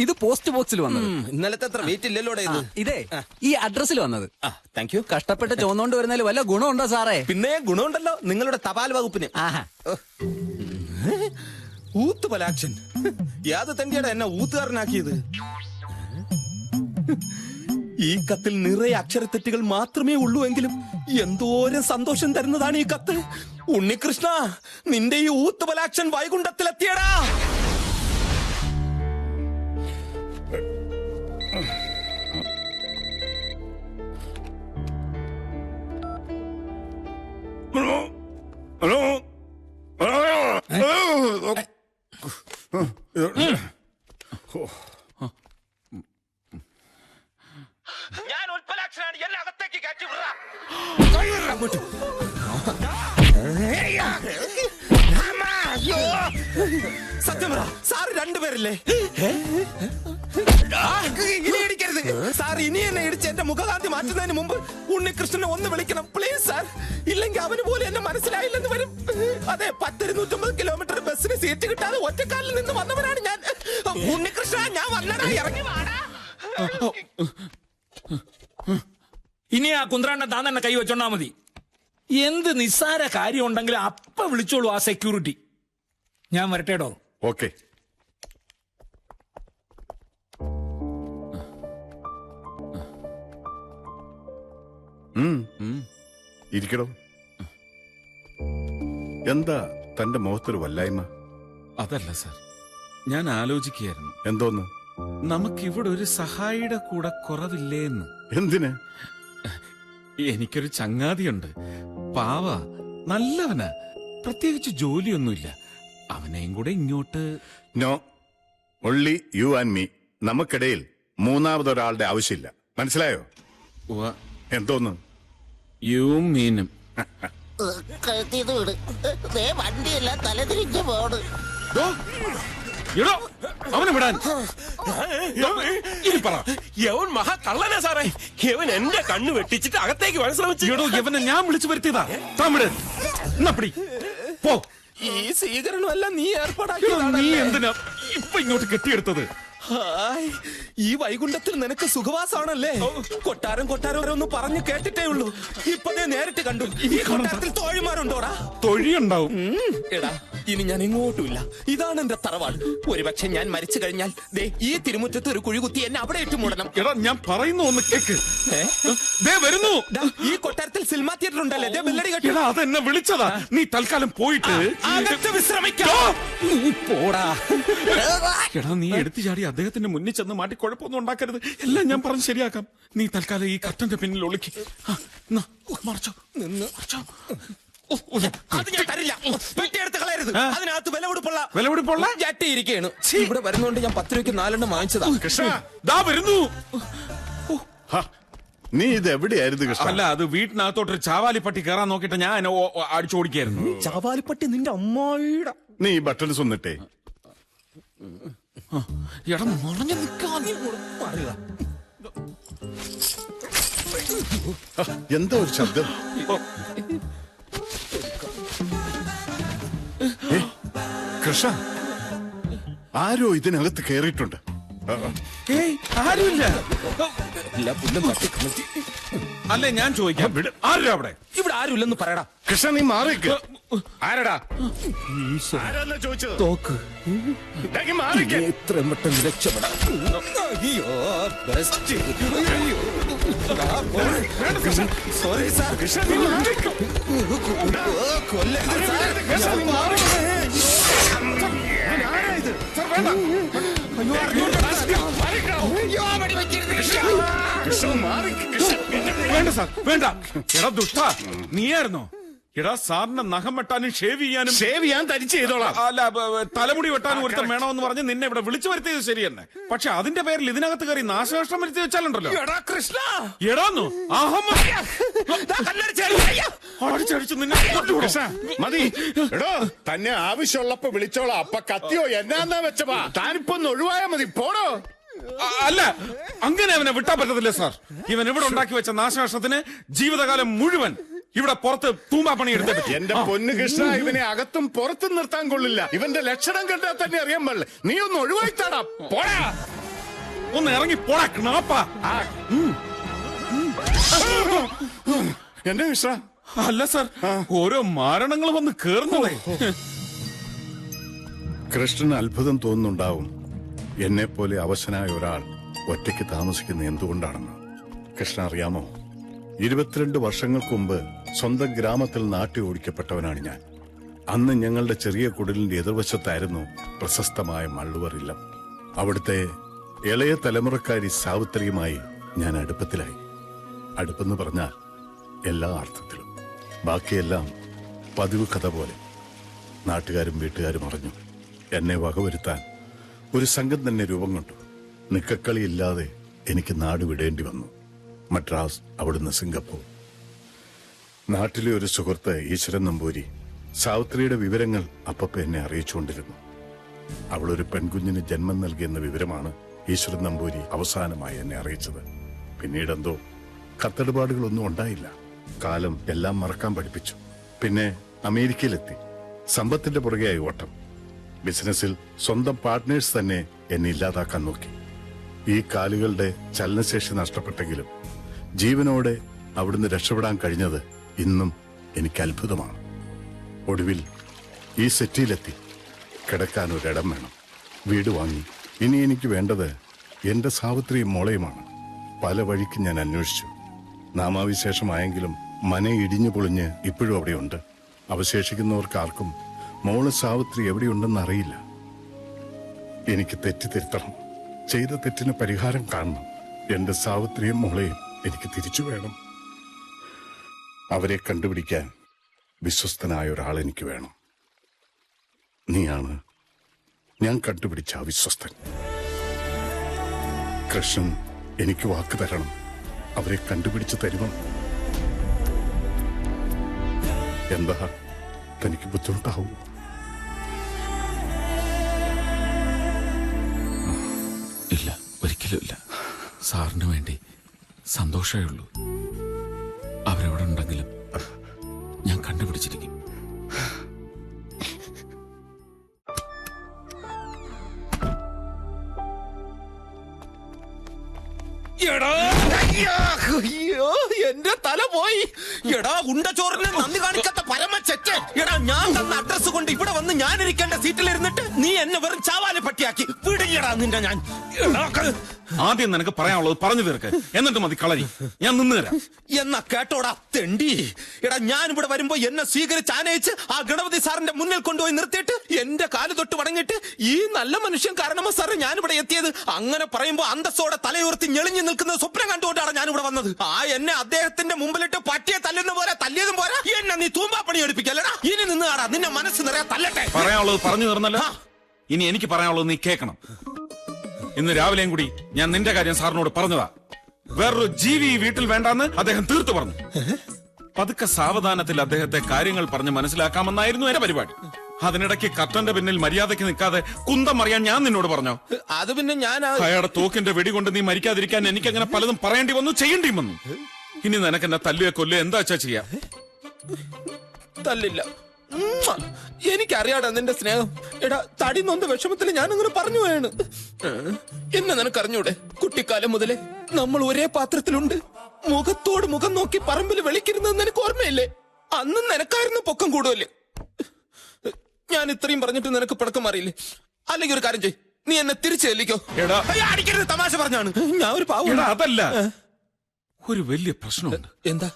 ഇത് പോസ്റ്റ് ബോക്സിൽ വന്നത്. ഇന്നലത്തെ അത്ര വെയിറ്റ് ഇല്ലല്ലോ ഇത്. ഇതേ ഈ അഡ്രസ്സിൽ വന്നത്. Thank you. കഷ്ടപ്പെട്ട് ചോന്നോണ്ട് വരുന്നതിൽ വല്ല ഗുണമുണ്ടോ സാറേ? പിന്നെ ഗുണമുണ്ടല്ലോ നിങ്ങളുടെ തപാൽ വകുപ്പിന്. ഊത്തുപലാക്ഷൻ യാത് തന്നെയാണ് എന്നെ ഊത്തുകാരനാക്കിയത്. ഈ കത്തിൽ നിറയെ അക്ഷരത്തെറ്റുകൾ മാത്രമേ ഉള്ളൂ എങ്കിലും എന്തോരം സന്തോഷം തരുന്നതാണ് ഈ കത്ത്. ഉണ്ണികൃഷ്ണ, നിന്റെ ഈ ഊത്തുപലാക്ഷൻ വൈകുണ്ഠത്തിലെത്തിയടാ. ഞാൻ ഉൽപ്പലാക്ഷനാണ്, എന്നെ അകത്തേക്ക് കയറ്റി വിടാ. സത്യം പറ, സാറ് രണ്ടുപേരല്ലേ? ഇനി ഇടിക്കരുത് സാർ. ഇനി എന്നെ ഇടിച്ച് എന്റെ മുഖകാന്തി മാറ്റുന്നതിന് മുമ്പ് ഉണ്ണികൃഷ്ണനെ ഒന്ന് വിളിക്കണം പ്ലീസ് സാർ. ഇല്ലെങ്കിൽ അവന് പോലും എന്നെ മനസ്സിലായില്ലെന്ന് വരും. അതെ, 10-250 കിലോമീറ്റർ ബസ്സിന് സീറ്റ് കിട്ടാതെ ഒറ്റക്കാലിൽ നിന്ന് വന്നവനാണ് ഞാൻ. ഉണ്ണികൃഷ്ണ, ഞാൻ വന്നടാ, ഇറങ്ങി വാടാ. ഇനി ആ കുന്ത്രാണ്ട താൻ തന്നെ കൈ വെച്ചോണ്ടാ മതി. എന്ത് നിസ്സാര കാര്യം ഉണ്ടെങ്കിലും അപ്പ വിളിച്ചോളൂ ആ സെക്യൂരിറ്റി. ഞാൻ വരട്ടേടോ. ഓക്കെ. ഇരിക്കടോ. എന്താ തന്റെ മുഖത്തൊരു വല്ലായ്മ? അതല്ല സാർ, ഞാൻ ആലോചിക്കുകയായിരുന്നു. എന്തോന്ന്? നമുക്കിവിടെ ഒരു സഹായിയുടെ കൂടെ കുറവില്ലേന്ന്. എന്തിന്? എനിക്കൊരു ചങ്ങാതിയുണ്ട്, പാവ, നല്ലവനാ, പ്രത്യേകിച്ച് ജോലിയൊന്നുമില്ല. അവനെയും കൂടെ ഇങ്ങോട്ട്. No, only you and me. നമുക്കിടയിൽ മൂന്നാമതൊരാളുടെ ആവശ്യമില്ല. മനസ്സിലായോ? എന്തോന്ന്? യു മീനും കഴുത്തിന്ന് വിട്. വണ്ടിയെല്ലാം തലതിരിഞ്ഞു പോണ്. അവനെ വിടാൻ. യവൻ മഹാ കള്ളനാ സാറേ. യവൻ എന്റെ കണ്ണ് വെട്ടിച്ചിട്ട് അകത്തേക്ക് വരാൻ ശ്രമിച്ചു. യവനെ ഞാൻ വിളിച്ചു വരുത്തിയതാ. തമിഴ് പോ. ഈ സ്വീകരണമല്ല നീ ഏർപ്പാടാക്കിയതാണ്. നീ എന്തിനാ ഇപ്പൊ ഇങ്ങോട്ട് കെട്ടിയെടുത്തത്? ഈ വൈകുണ്ഠത്തിൽ നിനക്ക് സുഖവാസമാണല്ലേ? കൊട്ടാരം ഒന്ന് പറഞ്ഞു കേട്ടിട്ടേ ഉള്ളൂ. ഇപ്പതേ നേരിട്ട് കണ്ടു. ഈ കൊട്ടാരത്തിൽ തോഴിമാരുണ്ടോടാ? തൊഴിയുണ്ടാവും. എടാ, ഇനി ഞാൻ എങ്ങോട്ടുമില്ല. ഇതാണ് എന്റെ തറവാട്. ഒരുപക്ഷെ ഞാൻ മരിച്ചു കഴിഞ്ഞാൽ ദേ ഈ തിരുമുറ്റത്ത് ഒരു കുഴി കുത്തി എന്നെ അവിടെ ഇട്ട് മൂടണം. എടാ, ഞാൻ പറയുന്നു ഒന്ന് കേക്ക്. വരുന്നു. ഈ കൊട്ടാരത്തിൽ സിനിമാ തിയേറ്റർ ഉണ്ടല്ലേ? ബെല്ലടി കെട്ടി. അതെന്നെ വിളിച്ചതാ. നീ തൽക്കാലം പോയിട്ട് വിശ്രമിക്കാം. പോടാ. എടാ, നീ എടുത്തു ചാടി അദ്ദേഹത്തിന്റെ മുന്നിൽ ചെന്ന് മാറ്റി കുഴപ്പമൊന്നും ഉണ്ടാക്കരുത്. എല്ലാം ഞാൻ പറഞ്ഞ് ശരിയാക്കാം. നീ തൽക്കാലം ഈ കട്ടന്റെ പിന്നിൽ ഒളിക്ക്. മറച്ചോ നിന്ന്. അത് ഞാൻ തരില്ല. പെട്ടിയെടുത്ത് കളയരുത്. അതിനകത്ത് വിലപിടിപ്പുള്ള ജാറ്റിയിരിക്കുകയാണ്. ഇവിടെ വരുന്നോണ്ട് ഞാൻ 10 രൂപയ്ക്ക് 4 എണ്ണം വാങ്ങിച്ചതാ. കൃഷ്ണ, ദാ വരുന്നു. നീ ഇത് എവിടെയായിരുന്നു കൃഷ്ണ? അല്ല, അത് വീട്ടിനകത്തോട്ടൊരു ചാവാലിപ്പട്ടി കയറാൻ നോക്കിയിട്ട് ഞാൻ അടിച്ചോടിക്കായിരുന്നു. ചാവാലിപ്പട്ടി നിന്റെ അമ്മായിയുടെ. നീ ഈ ബട്ടൺസ് ഒന്നിട്ടേ. എടാ, മുളഞ്ഞു നിൽക്കാൻ. എന്താ ഒരു ശബ്ദം? കൃഷ്ണ, ആരോ ഇതിനകത്ത് കയറിയിട്ടുണ്ട്. ആരുമില്ല. അല്ലേ, ഞാൻ ചോദിക്കാം, ആരും അവിടെ? ഇവിടെ ആരുമില്ലെന്ന് പറയടാ. കൃഷ്ണ, നീ മാറിക്ക്. ആരടാ? ചോദിച്ചത് തോക്ക്. എത്രയും പെട്ടെന്ന് രക്ഷപ്പെടാം. Sorry sir. വേണ്ട സാർ, വേണ്ട. എടാ ദുഷ്ട, നീയായിരുന്നോ? എടാ, സാറിന്റെ നഖം വെട്ടാനും ഷേവ് ചെയ്യാൻ തരിച്ച് ചെയ്തോളാം. അല്ല, തലമുടി വെട്ടാനും ഒരുത്തം വേണമെന്ന് പറഞ്ഞ് നിന്നെ ഇവിടെ വിളിച്ചു വരുത്തിയത് ശരി തന്നെ. പക്ഷെ അതിന്റെ പേരിൽ ഇതിനകത്ത് കയറി നാശനഷ്ടം വരുത്തി വെച്ചാലുണ്ടല്ലോ. കൃഷ്ണ, എടാന്നു അടിച്ചടിച്ചു നിന്നെ. മതി. എടോ, തന്നെ ആവശ്യമുള്ളപ്പോ വിളിച്ചോളാം. അപ്പൊ കത്തിയോ എന്നാ വെച്ചപ്പാ? താനിപ്പോ ഒന്ന് ഒഴിവായാ മതി. പോടോ. അല്ല, അങ്ങനെ അവനെ വിട്ടാൻ പറ്റത്തില്ല സാർ. ഇവൻ ഇവിടെ ഉണ്ടാക്കി വെച്ച നാശനഷ്ടത്തിന് ജീവിതകാലം മുഴുവൻ ഇവിടെ പുറത്ത് തൂമ്പാപ്പണി എടുത്തിട്ട്. എന്റെ പൊന്നു കൃഷ്ണ, ഇവനെ അകത്തും പുറത്തും നിർത്താൻ കൊള്ളില്ല. ഇവന്റെ ലക്ഷണം കണ്ടാൽ തന്നെ അറിയാൻ പാടില്ല. നീ ഒന്ന് ഒഴിവായിത്താടാ. പോടാ. ഒന്ന് ഇറങ്ങി പോടാ ക്ണാപ്പാ. എന്നെ കൃഷ്ണ. അല്ല സാർ, ഓരോ മാരണങ്ങൾ വന്ന് കേറുന്നതേ. കൃഷ്ണന് അത്ഭുതം തോന്നുന്നുണ്ടാവും എന്നെ പോലെ അവശനായ ഒരാൾ ഒറ്റയ്ക്ക് താമസിക്കുന്ന എന്തുകൊണ്ടാണെന്ന്. കൃഷ്ണ അറിയാമോ, 22 വർഷങ്ങൾക്ക് മുമ്പ് സ്വന്തം ഗ്രാമത്തിൽ നാട്ടി ഓടിക്കപ്പെട്ടവനാണ് ഞാൻ. അന്ന് ഞങ്ങളുടെ ചെറിയ കുടിലിന്റെ എതിർവശത്തായിരുന്നു പ്രശസ്തമായ മള്ളുവർ ഇല്ലം. അവിടുത്തെ ഇളയ തലമുറക്കാരി സാവിത്രിയുമായി ഞാൻ അടുപ്പത്തിലായി. അടുപ്പെന്ന് പറഞ്ഞാൽ എല്ലാ അർത്ഥത്തിലും. ബാക്കിയെല്ലാം പതിവ് കഥ പോലെ. നാട്ടുകാരും വീട്ടുകാരും അറിഞ്ഞു. എന്നെ വകവരുത്താൻ ഒരു സംഘം തന്നെ രൂപം കൊണ്ടു. നിക്കക്കളിയില്ലാതെ എനിക്ക് നാട് വിടേണ്ടി വന്നു. മദ്രാസ്, അവിടുന്ന് സിംഗപ്പൂർ. നാട്ടിലെ ഒരു സുഹൃത്ത് ഈശ്വരൻ നമ്പൂരി സാവിത്രിയുടെ വിവരങ്ങൾ അപ്പപ്പ എന്നെ അറിയിച്ചുകൊണ്ടിരുന്നു. അവളൊരു പെൺകുഞ്ഞിന് ജന്മം നൽകിയെന്ന വിവരമാണ് ഈശ്വരൻ നമ്പൂരി അവസാനമായി എന്നെ അറിയിച്ചത്. പിന്നീടെന്തോ കത്തിടപാടുകളൊന്നും ഉണ്ടായില്ല. കാലം എല്ലാം മറക്കാൻ പഠിപ്പിച്ചു. പിന്നെ അമേരിക്കയിലെത്തി. സമ്പത്തിന്റെ പുറകെയായി ഓട്ടം. ബിസിനസ്സിൽ സ്വന്തം പാർട്ട്നേഴ്സ് തന്നെ എന്നെ ഇല്ലാതാക്കാൻ നോക്കി. ഈ കാലുകളുടെ ചലനശേഷി നഷ്ടപ്പെട്ടെങ്കിലും ജീവനോടെ അവിടുന്ന് രക്ഷപ്പെടാൻ കഴിഞ്ഞത് ഇന്നും എനിക്ക് അത്ഭുതമാണ്. ഒടുവിൽ ഈ സിറ്റിയിലെത്തി. കിടക്കാൻ ഒരിടം വേണം. വീട് വാങ്ങി. ഇനി എനിക്ക് വേണ്ടത് എന്റെ സാവിത്രിയും മോളയുമാണ്. പല വഴിക്ക് ഞാൻ അന്വേഷിച്ചു. നാമാവിശേഷമായെങ്കിലും മന ഇടിഞ്ഞു പൊളിഞ്ഞ് ഇപ്പോഴും അവിടെയുണ്ട്. അവശേഷിക്കുന്നവർക്കാർക്കും മോള് സാവിത്രി എവിടെയുണ്ടെന്ന് അറിയില്ല. എനിക്ക് തെറ്റ് തിരുത്തണം. ചെയ്ത തെറ്റിന് പരിഹാരം കാണണം. എന്റെ സാവിത്രിയും മോളെയും എനിക്ക് തിരിച്ചു വേണം. അവരെ കണ്ടുപിടിക്കാൻ വിശ്വസ്തനായ ഒരാൾ എനിക്ക് വേണം. നീയാണ് ഞാൻ കണ്ടുപിടിച്ച ആ വിശ്വസ്തൻ. കൃഷ്ണൻ എനിക്ക് വാക്ക് തരണം. അവരെ കണ്ടുപിടിച്ച് തരുമോ? എന്താ, തനിക്ക് ബുദ്ധിമുട്ടാവും? ഇല്ല, ഒരിക്കലും ഇല്ല. സാറിന് വേണ്ടി സന്തോഷമേ ഉള്ളൂ. അവരെവിടെ ഉണ്ടെങ്കിലും ഞാൻ കണ്ടുപിടിച്ചിരിക്കും. അയ്യോ, എന്റെ തല പോയി. എടാ ഉണ്ടച്ചോറിന് നന്ദി കാണിക്കാത്ത പരമച്ചറ്റ്. എടാ, ഞാൻ തന്ന അഡ്രസ് കൊണ്ട് ഇവിടെ വന്ന് ഞാൻ ഇരിക്കേണ്ട സീറ്റിലിരുന്നിട്ട് നീ എന്നെ വെറും ചാവാലെ പട്ടിയാക്കി. വിടിയടാ നിന്റെ ഞാൻ. ആദ്യം നിനക്ക് പറയാനുള്ളത് പറഞ്ഞു തീർക്ക്, എന്നിട്ട് മതി കളരി. ഞാൻ നിന്ന് തരാം. എന്നാ കേട്ടോടാ തെണ്ടി. എടാ, ഞാൻ ഇവിടെ വരുമ്പോ എന്നെ സ്വീകരിച്ച് ആനയിച്ച് ആ ഗണപതി സാറിന്റെ മുന്നിൽ കൊണ്ടുപോയി നിർത്തിയിട്ട് എന്റെ കാല് തൊട്ട് വണങ്ങിട്ട് ഈ നല്ല മനുഷ്യൻ കാരണമോ സാറേ ഞാൻ ഇവിടെ എത്തിയത്. അങ്ങനെ പറയുമ്പോ അന്തസ്സോടെ തലയുയർത്തി ഞെളിഞ്ഞു നിൽക്കുന്ന സ്വപ്നം കണ്ടുകൊണ്ടാണ് ഞാൻ ഇവിടെ വന്നത്. ആ എന്നെ അദ്ദേഹത്തിന്റെ മുമ്പിലിട്ട് പട്ടിയെ തല്ലുന്ന പോലെ തല്ലിയതും പോരാ, എന്നെ നീ തൂമ്പാപ്പണി എടുപ്പിക്കല്ലടാ. ഇനി നിന്ന് ആടാ, നിന്നെ മനസ്സ് നിറയെ തല്ലട്ടെ. പറയാനുള്ളത് പറഞ്ഞു തീർന്നല്ലോ. ഇനി എനിക്ക് പറയാനുള്ളത് നീ കേൾക്കണം. ഇന്ന് രാവിലെയും കൂടി ഞാൻ നിന്റെ കാര്യം സാറിനോട് പറഞ്ഞതാ. വേറൊരു ജീവി ഈ വീട്ടിൽ വേണ്ടാന്ന് അദ്ദേഹം തീർത്തു പറഞ്ഞു. പതുക്കെ സാവധാനത്തിൽ അദ്ദേഹത്തെ കാര്യങ്ങൾ പറഞ്ഞ് മനസ്സിലാക്കാമെന്നായിരുന്നു എന്റെ പരിപാടി. അതിനിടയ്ക്ക് കർട്ടന്റെ പിന്നിൽ മര്യാദയ്ക്ക് നിൽക്കാതെ കുന്തം അറിയാൻ ഞാൻ നിന്നോട് പറഞ്ഞോ? അത് പിന്നെ ഞാൻ അയാളുടെ തോക്കിന്റെ വെടികൊണ്ട് നീ മരിക്കാതിരിക്കാൻ എനിക്ക് അങ്ങനെ പലതും പറയേണ്ടി വന്നു, ചെയ്യേണ്ടി വന്നു. ഇനി നിനക്ക് എന്നെ തല്ലുക കൊല്ലുക എന്താ വെച്ചാ ചെയ്യാം. തല്ലില്ല. എനിക്കറിയാടാ നിന്റെ സ്നേഹം. എടാ, തടി നൊന്ത വിഷമത്തിൽ ഞാനങ്ങനെ പറഞ്ഞു പോയാണ്. എന്നെ നിനക്കറിഞ്ഞൂടെ? കുട്ടിക്കാലം മുതലേ നമ്മൾ ഒരേ പാത്രത്തിലുണ്ട്. മുഖത്തോട് മുഖം നോക്കി പറമ്പിൽ വിളിക്കരുതെന്ന് നിനക്ക് ഓർമ്മയില്ലേ? അന്നും നിനക്കായിരുന്നു പൊക്കം കൂടുതല്. ഞാൻ ഇത്രയും പറഞ്ഞിട്ട് നിനക്ക് പിടക്കം അറിയില്ലേ? അല്ലെങ്കിൽ ഒരു കാര്യം ചെയ്, നീ എന്നെ തിരിച്ചു ചെല്ലിക്കോ. അടിക്കരുത്, തമാശ പറഞ്ഞാണ്. ഞാൻ ഒരു പാവം. അതല്ല, ഒരു വലിയ പ്രശ്നമുണ്ട്. എന്താ?